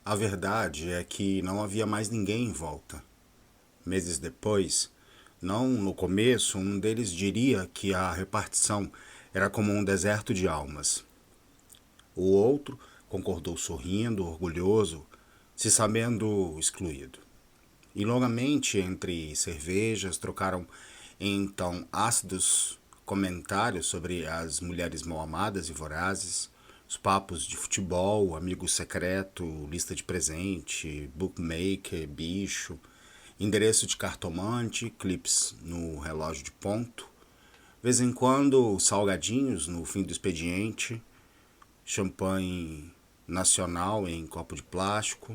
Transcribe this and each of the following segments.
A verdade é que não havia mais ninguém em volta. Meses depois, não no começo, um deles diria que a repartição era como um deserto de almas. O outro concordou sorrindo, orgulhoso, se sabendo excluído. E longamente, entre cervejas, trocaram então ácidos comentários sobre as mulheres mal amadas e vorazes, os papos de futebol, amigo secreto, lista de presente, bookmaker, bicho, endereço de cartomante, clips no relógio de ponto, vez em quando salgadinhos no fim do expediente, champanhe nacional em copo de plástico.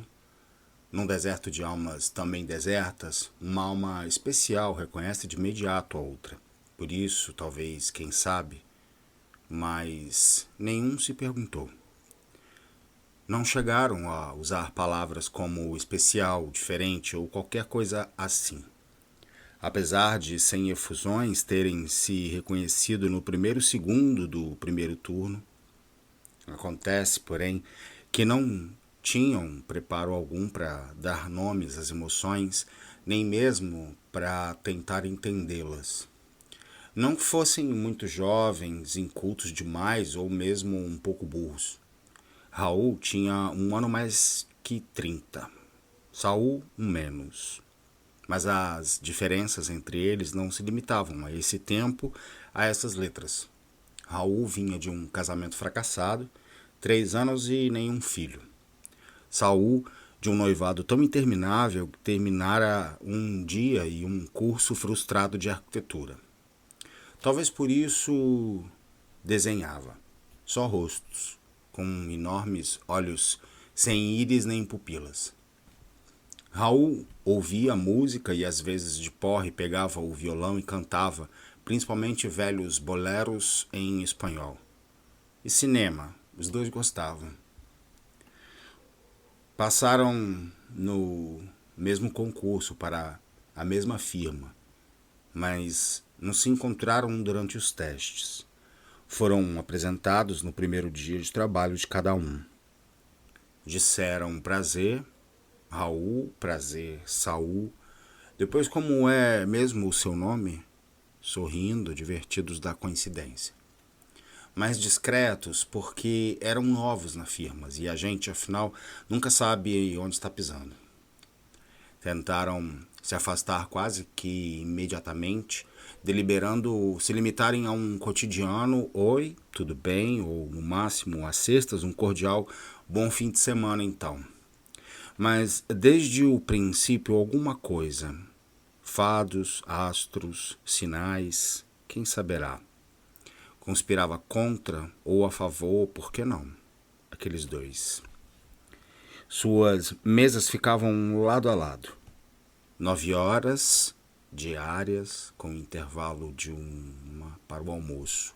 Num deserto de almas também desertas, uma alma especial reconhece de imediato a outra. Por isso, talvez, quem sabe, mas nenhum se perguntou. Não chegaram a usar palavras como especial, diferente ou qualquer coisa assim. Apesar de, sem efusões, terem se reconhecido no primeiro segundo do primeiro turno, acontece, porém, que não tinham preparo algum para dar nomes às emoções, nem mesmo para tentar entendê-las. Não que fossem muito jovens, incultos demais ou mesmo um pouco burros. Raul tinha um ano mais que 30, Saul um menos. Mas as diferenças entre eles não se limitavam a esse tempo, a essas letras. Raul vinha de um casamento fracassado, 3 anos e nenhum filho. Saul, de um noivado tão interminável que terminara um dia e um curso frustrado de arquitetura. Talvez por isso desenhava, só rostos, com enormes olhos sem íris nem pupilas. Raul ouvia música e às vezes de porre pegava o violão e cantava, principalmente velhos boleros em espanhol. E cinema, os dois gostavam. Passaram no mesmo concurso para a mesma firma, mas não se encontraram durante os testes. Foram apresentados no primeiro dia de trabalho de cada um. Disseram prazer, Raul, prazer, Saul. Depois, como é mesmo o seu nome? Sorrindo, divertidos da coincidência. Mais discretos porque eram novos na firma e a gente, afinal, nunca sabe onde está pisando. Tentaram se afastar quase que imediatamente, deliberando se limitarem a um cotidiano oi, tudo bem, ou no máximo às sextas um cordial bom fim de semana então. Mas desde o princípio alguma coisa, fados, astros, sinais, quem saberá, conspirava contra ou a favor, por que não? Aqueles dois. Suas mesas ficavam lado a lado. 9 horas diárias, com intervalo de uma para o almoço.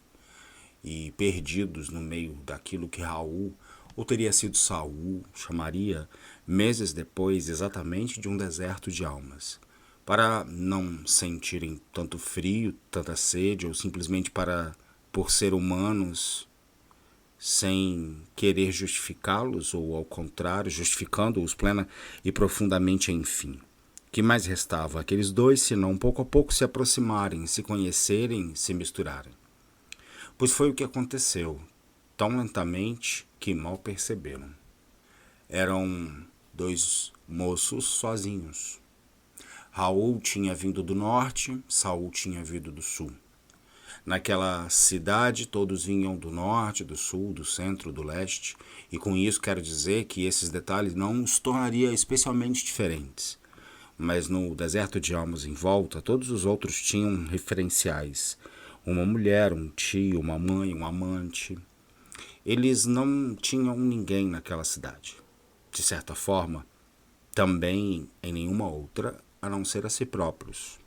E perdidos no meio daquilo que Raul, ou teria sido Saul, chamaria, meses depois, exatamente de um deserto de almas. Para não sentirem tanto frio, tanta sede, ou simplesmente por ser humanos, sem querer justificá-los, ou ao contrário, justificando-os plena e profundamente, enfim. Que mais restava aqueles dois, senão pouco a pouco se aproximarem, se conhecerem, se misturarem? Pois foi o que aconteceu, tão lentamente que mal perceberam. Eram dois moços sozinhos. Raul tinha vindo do norte, Saul tinha vindo do sul. Naquela cidade todos vinham do norte, do sul, do centro, do leste, e com isso quero dizer que esses detalhes não os tornaria especialmente diferentes. Mas no deserto de almas em volta, todos os outros tinham referenciais. Uma mulher, um tio, uma mãe, um amante. Eles não tinham ninguém naquela cidade. De certa forma, também em nenhuma outra, a não ser a si próprios.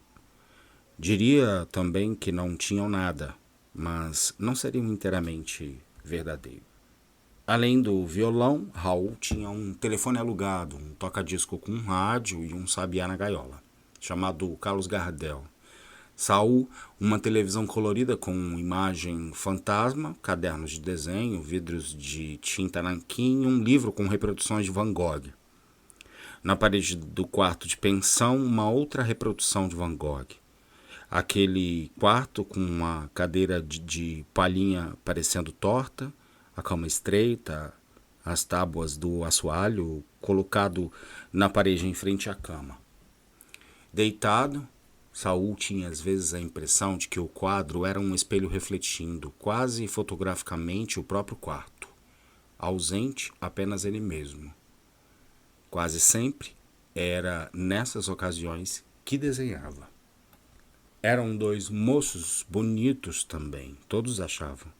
Diria também que não tinham nada, mas não seriam inteiramente verdadeiro. Além do violão, Raul tinha um telefone alugado, um toca-disco com um rádio e um sabiá na gaiola, chamado Carlos Gardel. Saul, uma televisão colorida com imagem fantasma, cadernos de desenho, vidros de tinta nanquim e um livro com reproduções de Van Gogh. Na parede do quarto de pensão, uma outra reprodução de Van Gogh. Aquele quarto com uma cadeira de palhinha parecendo torta, a cama estreita, as tábuas do assoalho colocado na parede em frente à cama. Deitado, Saul tinha às vezes a impressão de que o quadro era um espelho refletindo, quase fotograficamente, o próprio quarto. Ausente, apenas ele mesmo. Quase sempre era nessas ocasiões que desenhava. Eram dois moços bonitos também, todos achavam.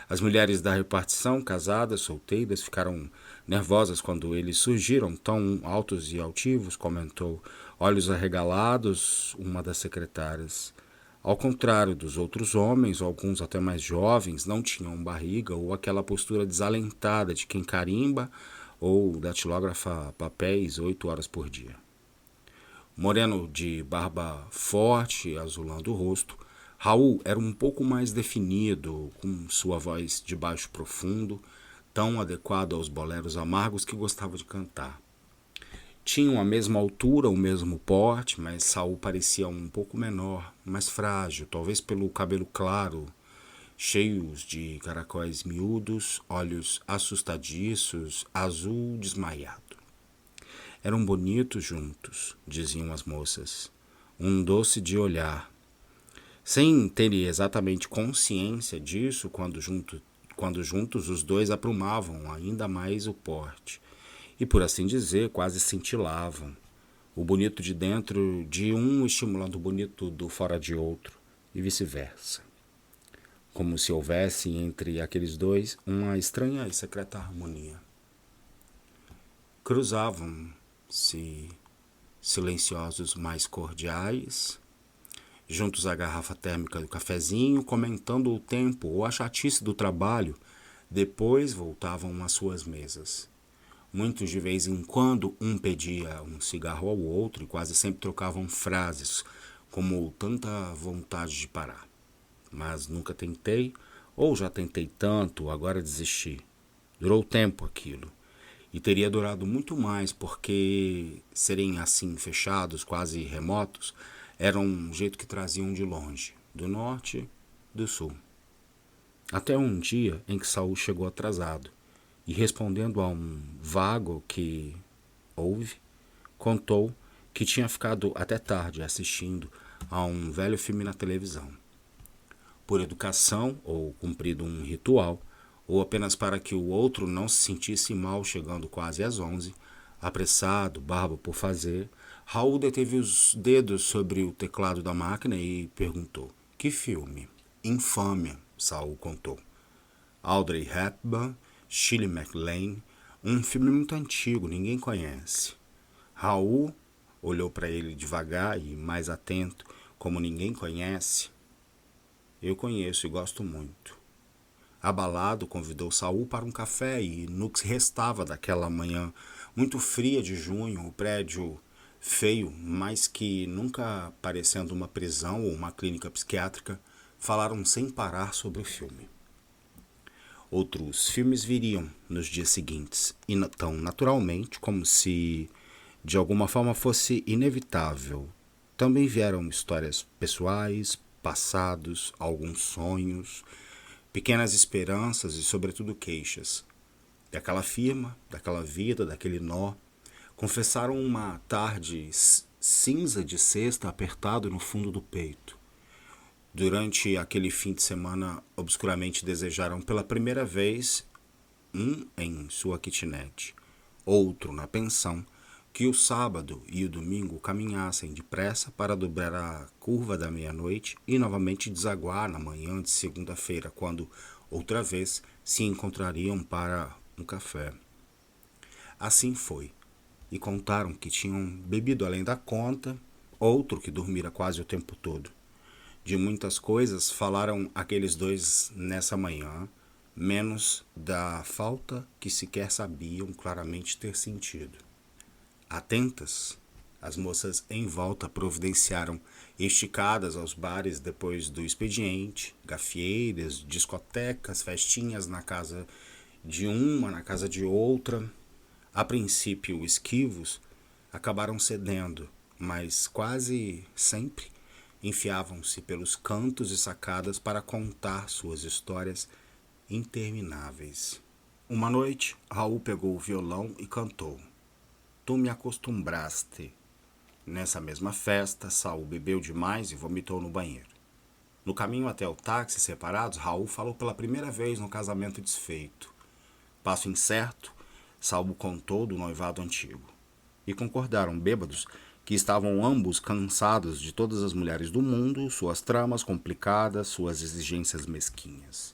As mulheres da repartição, casadas, solteiras, ficaram nervosas quando eles surgiram, tão altos e altivos, comentou, olhos arregalados, uma das secretárias. Ao contrário dos outros homens, alguns até mais jovens, não tinham barriga ou aquela postura desalentada de quem carimba ou datilógrafa papéis 8 horas por dia. Moreno de barba forte, azulando o rosto, Raul era um pouco mais definido, com sua voz de baixo profundo, tão adequada aos boleros amargos que gostava de cantar. Tinham a mesma altura, o mesmo porte, mas Saul parecia um pouco menor, mais frágil, talvez pelo cabelo claro, cheios de caracóis miúdos, olhos assustadiços, azul desmaiado. Eram bonitos juntos, diziam as moças. Um doce de olhar. Sem terem exatamente consciência disso, quando juntos os dois aprumavam ainda mais o porte. E, por assim dizer, quase cintilavam. O bonito de dentro de um estimulando o bonito do fora de outro, e vice-versa. Como se houvesse entre aqueles dois uma estranha e secreta harmonia. Cruzavam-se silenciosos mais cordiais, juntos à garrafa térmica do cafezinho, comentando o tempo ou a chatice do trabalho, depois voltavam às suas mesas. Muitos de vez em quando um pedia um cigarro ao outro e quase sempre trocavam frases, como tanta vontade de parar. Mas nunca tentei, ou já tentei tanto, agora desisti. Durou tempo aquilo. E teria durado muito mais, porque serem assim fechados, quase remotos, era um jeito que traziam de longe, do norte, do sul. Até um dia em que Saul chegou atrasado, e respondendo a um vago que houve, contou que tinha ficado até tarde assistindo a um velho filme na televisão. Por educação, ou cumprido um ritual, ou apenas para que o outro não se sentisse mal chegando quase às 11, apressado, barba por fazer, Raul deteve os dedos sobre o teclado da máquina e perguntou, que filme? Infâmia, Saul contou. Audrey Hepburn, Shirley MacLaine, um filme muito antigo, ninguém conhece. Raul olhou para ele devagar e mais atento, como ninguém conhece. Eu conheço e gosto muito. Abalado, convidou Saul para um café e, no que restava daquela manhã muito fria de junho, o prédio feio, mas que nunca parecendo uma prisão ou uma clínica psiquiátrica, falaram sem parar sobre o filme. Outros filmes viriam nos dias seguintes, e tão naturalmente como se de alguma forma fosse inevitável. Também vieram histórias pessoais, passados, alguns sonhos, pequenas esperanças e, sobretudo, queixas. Daquela firma, daquela vida, daquele nó. Confessaram uma tarde cinza de sexta apertado no fundo do peito. Durante aquele fim de semana, obscuramente desejaram pela primeira vez, um em sua kitnet, outro na pensão, que o sábado e o domingo caminhassem depressa para dobrar a curva da meia-noite e novamente desaguar na manhã de segunda-feira, quando, outra vez, se encontrariam para um café. Assim foi, e contaram que tinham bebido além da conta, outro que dormira quase o tempo todo. De muitas coisas falaram aqueles dois nessa manhã, menos da falta que sequer sabiam claramente ter sentido. Atentas, As moças em volta providenciaram esticadas aos bares depois do expediente, gafieiras, discotecas, festinhas na casa de uma, na casa de outra. A princípio esquivos, acabaram cedendo, mas quase sempre enfiavam-se pelos cantos e sacadas para contar suas histórias intermináveis. Uma noite, Raul pegou o violão e cantou Tu me acostumbraste. Nessa mesma festa, Saul bebeu demais e vomitou no banheiro. No caminho até o táxi, separados, Raul falou pela primeira vez no casamento desfeito. Passo incerto, Saul contou do noivado antigo. E concordaram bêbados que estavam ambos cansados de todas as mulheres do mundo, suas tramas complicadas, suas exigências mesquinhas.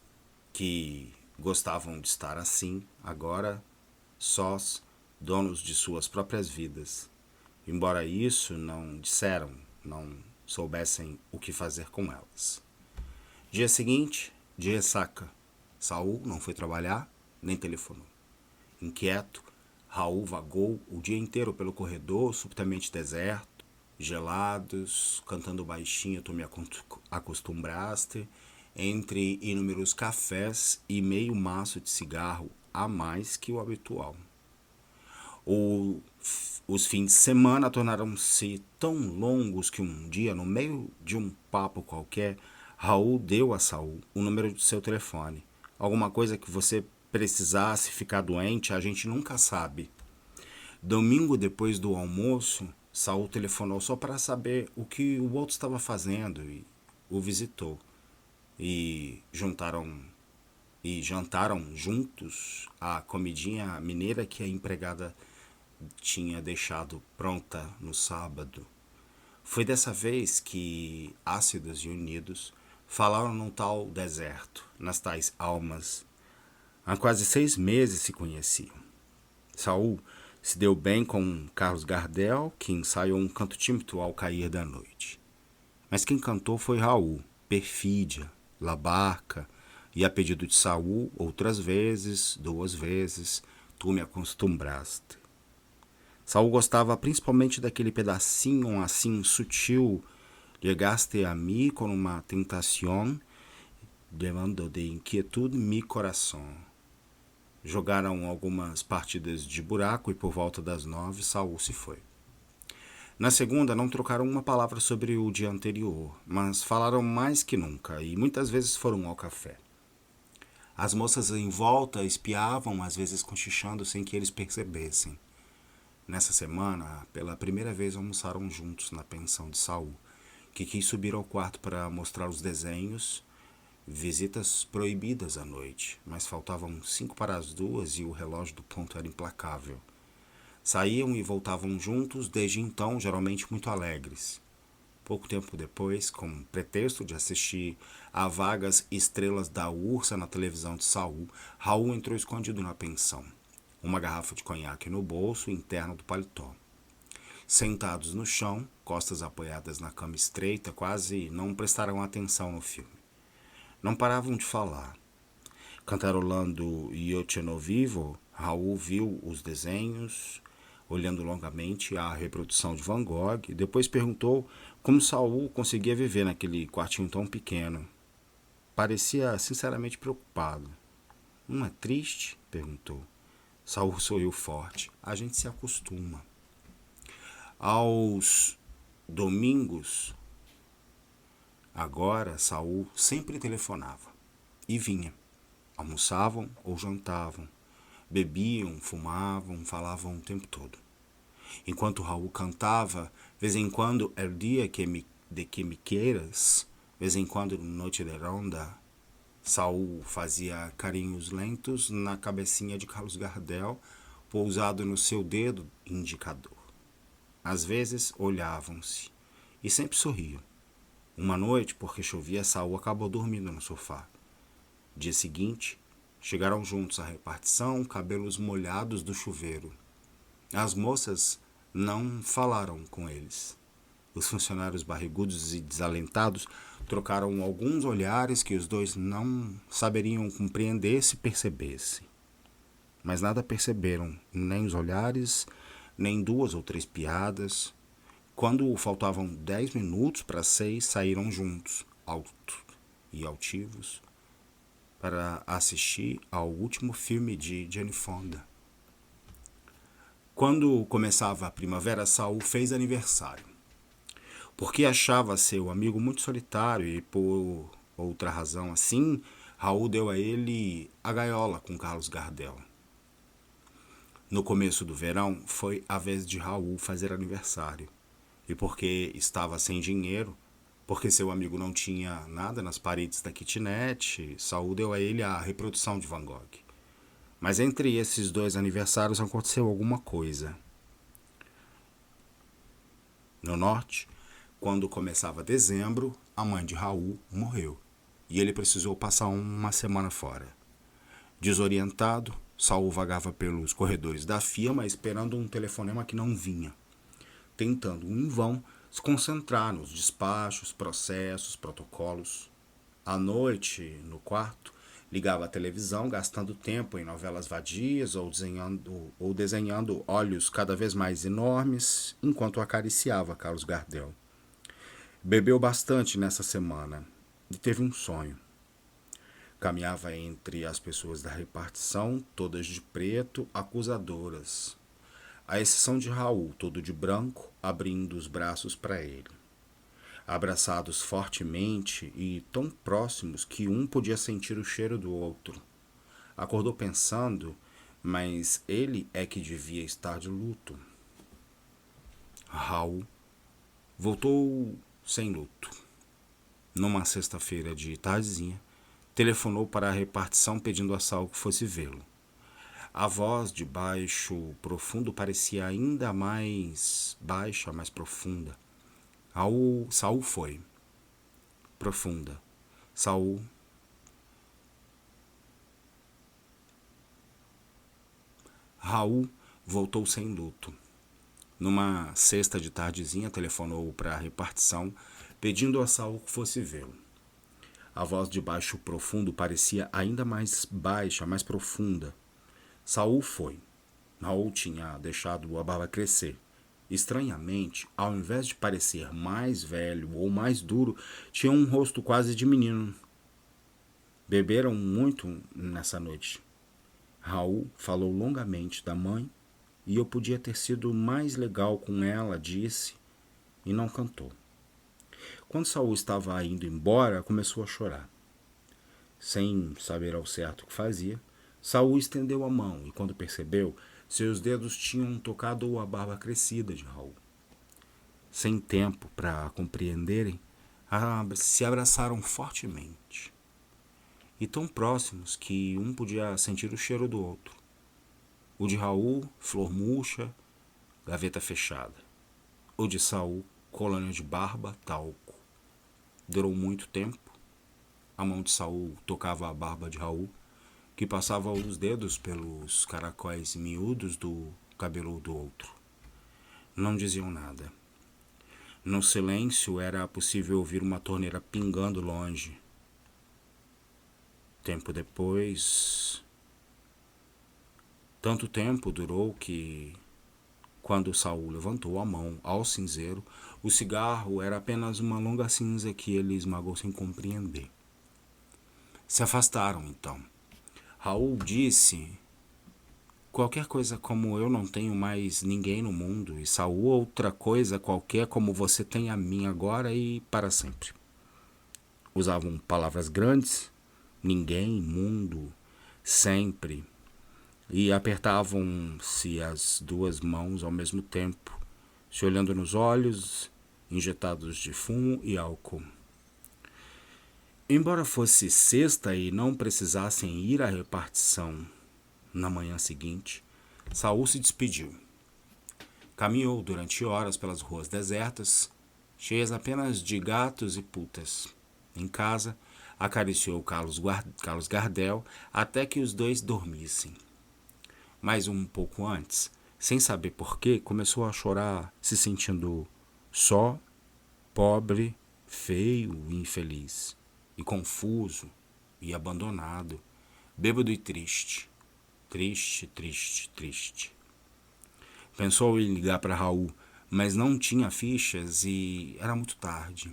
Que gostavam de estar assim, agora, sós, donos de suas próprias vidas. Embora isso não disseram, não soubessem o que fazer com elas. Dia seguinte, de ressaca, Saul não foi trabalhar, nem telefonou. Inquieto, Raul vagou o dia inteiro pelo corredor, subitamente deserto, gelados, cantando baixinho Tu me acostumbraste, entre inúmeros cafés e meio maço de cigarro a mais que o habitual. Os fins de semana tornaram-se tão longos que um dia, no meio de um papo qualquer, Raul deu a Saul o número de seu telefone. Alguma coisa que você precisasse ficar doente, a gente nunca sabe. Domingo depois do almoço, Saul telefonou só para saber o que o outro estava fazendo e o visitou. E jantaram juntos a comidinha mineira que a empregada tinha deixado pronta no sábado. Foi dessa vez que, ácidos e unidos, falaram num tal deserto, nas tais almas. Há quase 6 meses se conheciam. Saul se deu bem com Carlos Gardel, que ensaiou um canto tímido ao cair da noite. Mas quem cantou foi Raul, Perfídia, La Barca, e a pedido de Saul, outras vezes, 2 vezes, Tu me acostumbraste. Saul gostava principalmente daquele pedacinho assim sutil, Llegaste a mí con uma tentación, llevando de inquietud mi coração. Jogaram algumas partidas de buraco e por volta das 9, Saul se foi. Na segunda, não trocaram uma palavra sobre o dia anterior, mas falaram mais que nunca e muitas vezes foram ao café. As moças em volta espiavam, às vezes cochichando sem que eles percebessem. Nessa semana, pela primeira vez almoçaram juntos na pensão de Saul, que quis subir ao quarto para mostrar os desenhos, visitas proibidas à noite, mas faltavam 5 para as 2 e o relógio do ponto era implacável. Saíam e voltavam juntos, desde então geralmente muito alegres. Pouco tempo depois, com pretexto de assistir a vagas estrelas da Ursa na televisão de Saul, Raul entrou escondido na pensão, uma garrafa de conhaque no bolso interno do paletó. Sentados no chão, costas apoiadas na cama estreita, quase não prestaram atenção no filme. Não paravam de falar. Cantarolando Yo te no vivo, Raul viu os desenhos, olhando longamente a reprodução de Van Gogh, e depois perguntou como Saul conseguia viver naquele quartinho tão pequeno. Parecia sinceramente preocupado. Não é triste? Perguntou. Saul sorriu forte. A gente se acostuma. Aos domingos, agora, Saul sempre telefonava. E vinha. Almoçavam ou jantavam. Bebiam, fumavam, falavam o tempo todo. Enquanto Raul cantava, vez em quando El dia de que me queiras, vez em quando Noite de Ronda, Saul fazia carinhos lentos na cabecinha de Carlos Gardel, pousado no seu dedo indicador. Às vezes olhavam-se e sempre sorriam. Uma noite, porque chovia, Saul acabou dormindo no sofá. Dia seguinte, chegaram juntos à repartição, cabelos molhados do chuveiro. As moças não falaram com eles. Os funcionários barrigudos e desalentados trocaram alguns olhares que os dois não saberiam compreender se percebessem. Mas nada perceberam, nem os olhares, nem 2 ou 3 piadas. Quando faltavam 10 minutos para 6, saíram juntos, altos e altivos, para assistir ao último filme de Jane Fonda. Quando começava a primavera, Saul fez aniversário, porque achava seu amigo muito solitário e, por outra razão assim, Raul deu a ele a gaiola com Carlos Gardel. No começo do verão, foi a vez de Raul fazer aniversário. E porque estava sem dinheiro, porque seu amigo não tinha nada nas paredes da kitnet, Saul deu a ele a reprodução de Van Gogh. Mas entre esses dois aniversários aconteceu alguma coisa. No norte, quando começava dezembro, a mãe de Raul morreu e ele precisou passar uma semana fora. Desorientado, Saul vagava pelos corredores da firma esperando um telefonema que não vinha, tentando em vão se concentrar nos despachos, processos, protocolos. À noite, no quarto, ligava a televisão, gastando tempo em novelas vadias ou desenhando olhos cada vez mais enormes, enquanto acariciava Carlos Gardel. Bebeu bastante nessa semana e teve um sonho. Caminhava entre as pessoas da repartição, todas de preto, acusadoras, à exceção de Raul, todo de branco, abrindo os braços para ele. Abraçados fortemente e tão próximos que um podia sentir o cheiro do outro. Acordou pensando, mas ele é que devia estar de luto. Raul voltou sem luto. Numa sexta-feira de tardezinha, telefonou para a repartição pedindo a Saul que fosse vê-lo. A voz de baixo profundo parecia ainda mais baixa, mais profunda. Saul foi. Profunda. Saul. Raul voltou sem luto. Numa sexta de tardezinha, telefonou para a repartição pedindo a Saul que fosse vê-lo. A voz de baixo profundo parecia ainda mais baixa, mais profunda. Saul foi. Raul tinha deixado a barba crescer. Estranhamente, ao invés de parecer mais velho ou mais duro, tinha um rosto quase de menino. Beberam muito nessa noite. Raul falou longamente da mãe e eu podia ter sido mais legal com ela, disse, e não cantou. Quando Saul estava indo embora, começou a chorar. Sem saber ao certo o que fazia, Saul estendeu a mão e, quando percebeu, seus dedos tinham tocado a barba crescida de Raul. Sem tempo para compreenderem, se abraçaram fortemente. E tão próximos que um podia sentir o cheiro do outro. O de Raul, flor murcha, gaveta fechada. O de Saul, colônia de barba, talco. Durou muito tempo. A mão de Saul tocava a barba de Raul, que passava os dedos pelos caracóis miúdos do cabelo do outro. Não diziam nada. No silêncio era possível ouvir uma torneira pingando longe. Tempo depois... Tanto tempo durou que, quando Saul levantou a mão ao cinzeiro, o cigarro era apenas uma longa cinza que ele esmagou sem compreender. Se afastaram, então. Raul disse: qualquer coisa como eu não tenho mais ninguém no mundo, e Saul outra coisa qualquer como você tem a mim agora e para sempre. Usavam palavras grandes, ninguém, mundo, sempre, e apertavam-se as duas mãos ao mesmo tempo, se olhando nos olhos, injetados de fumo e álcool. Embora fosse sexta e não precisassem ir à repartição na manhã seguinte, Saul se despediu. Caminhou durante horas pelas ruas desertas, cheias apenas de gatos e putas. Em casa, acariciou Carlos Gardel até que os dois dormissem. Mas um pouco antes, sem saber porquê, começou a chorar, se sentindo só, pobre, feio e infeliz, e confuso e abandonado, bêbado e triste. Triste, triste, triste. Pensou em ligar para Raul, mas não tinha fichas e era muito tarde.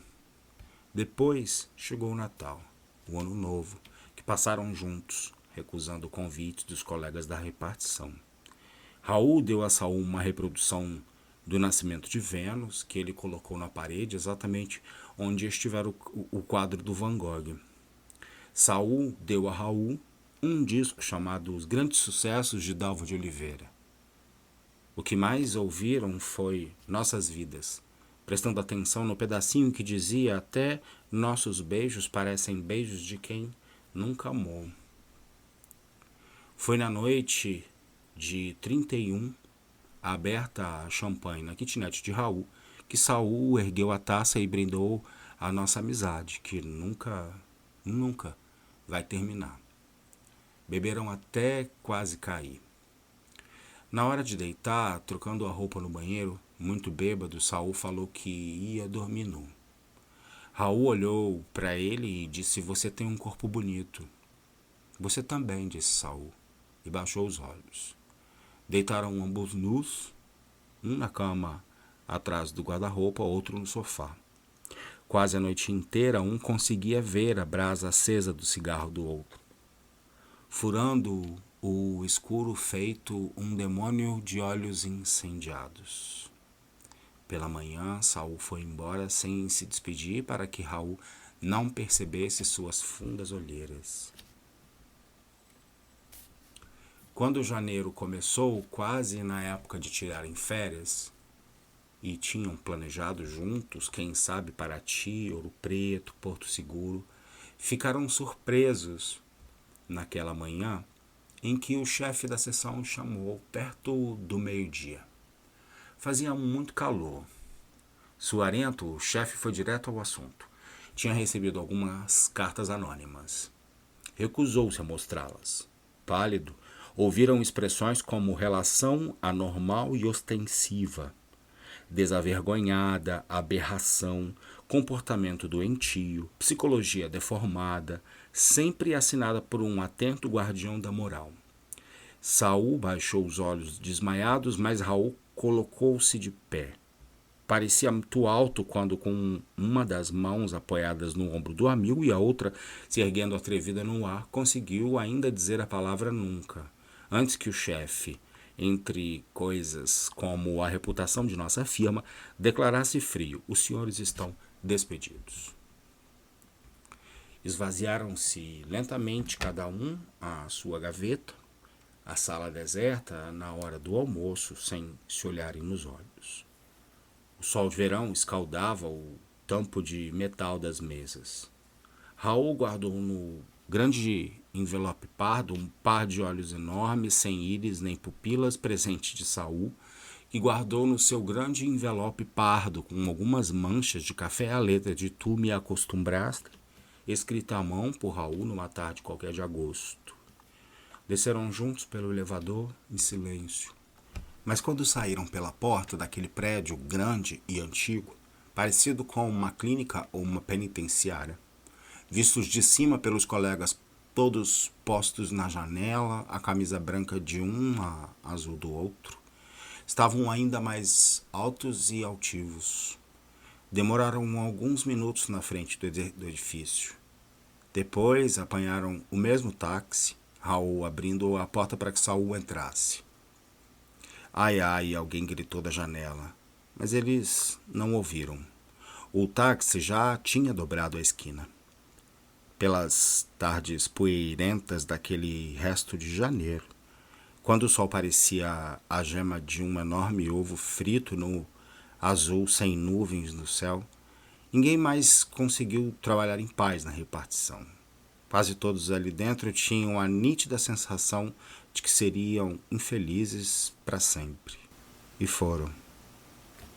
Depois chegou o Natal, o Ano Novo, que passaram juntos, recusando o convite dos colegas da repartição. Raul deu a Saul uma reprodução do Nascimento de Vênus, que ele colocou na parede exatamente onde estivera o quadro do Van Gogh. Saul deu a Raul um disco chamado Os Grandes Sucessos de Dalva de Oliveira. O que mais ouviram foi Nossas Vidas, prestando atenção no pedacinho que dizia até nossos beijos parecem beijos de quem nunca amou. Foi na noite de 31, aberta a champanhe na kitnet de Raul, que Saul ergueu a taça e brindou a nossa amizade, que nunca vai terminar. Beberam até quase cair. Na hora de deitar, trocando a roupa no banheiro, muito bêbado, Saul falou que ia dormir nu. Raul olhou para ele e disse: "Você tem um corpo bonito." "Você também", disse Saul, e baixou os olhos. Deitaram ambos nus, um na cama atrás do guarda-roupa, outro no sofá. Quase a noite inteira, um conseguia ver a brasa acesa do cigarro do outro, furando o escuro feito um demônio de olhos incendiados. Pela manhã, Saul foi embora sem se despedir para que Raul não percebesse suas fundas olheiras. Quando janeiro começou, quase na época de tirarem férias, e tinham planejado juntos, quem sabe Paraty, Ouro Preto, Porto Seguro, ficaram surpresos naquela manhã em que o chefe da seção chamou perto do meio-dia. Fazia muito calor. Suarento, o chefe foi direto ao assunto. Tinha recebido algumas cartas anônimas. Recusou-se a mostrá-las. Pálido, ouviram expressões como relação anormal e ostensiva, desavergonhada, aberração, comportamento doentio, psicologia deformada, sempre assinada por um atento guardião da moral. Saul baixou os olhos desmaiados, mas Raul colocou-se de pé. Parecia muito alto quando, com uma das mãos apoiadas no ombro do amigo e a outra se erguendo atrevida no ar, conseguiu ainda dizer a palavra nunca, antes que o chefe, entre coisas como a reputação de nossa firma, declarasse frio: "Os senhores estão despedidos." Esvaziaram-se lentamente cada um a sua gaveta, a sala deserta na hora do almoço, sem se olharem nos olhos. O sol de verão escaldava o tampo de metal das mesas. Raul guardou no grande envelope pardo um par de olhos enormes, sem íris nem pupilas, presente de Saul, que guardou no seu grande envelope pardo, com algumas manchas de café a letra de "Tu me acostumbraste", escrita à mão por Raul numa tarde qualquer de agosto. Desceram juntos pelo elevador, em silêncio. Mas quando saíram pela porta daquele prédio grande e antigo, parecido com uma clínica ou uma penitenciária, vistos de cima pelos colegas todos postos na janela, a camisa branca de um, a azul do outro, estavam ainda mais altos e altivos. Demoraram alguns minutos na frente do edifício. Depois apanharam o mesmo táxi, Raul abrindo a porta para que Saul entrasse. "Ai, ai", alguém gritou da janela, mas eles não ouviram. O táxi já tinha dobrado a esquina. Pelas tardes poeirentas daquele resto de janeiro, quando o sol parecia a gema de um enorme ovo frito no azul sem nuvens no céu, ninguém mais conseguiu trabalhar em paz na repartição. Quase todos ali dentro tinham a nítida sensação de que seriam infelizes para sempre. E foram.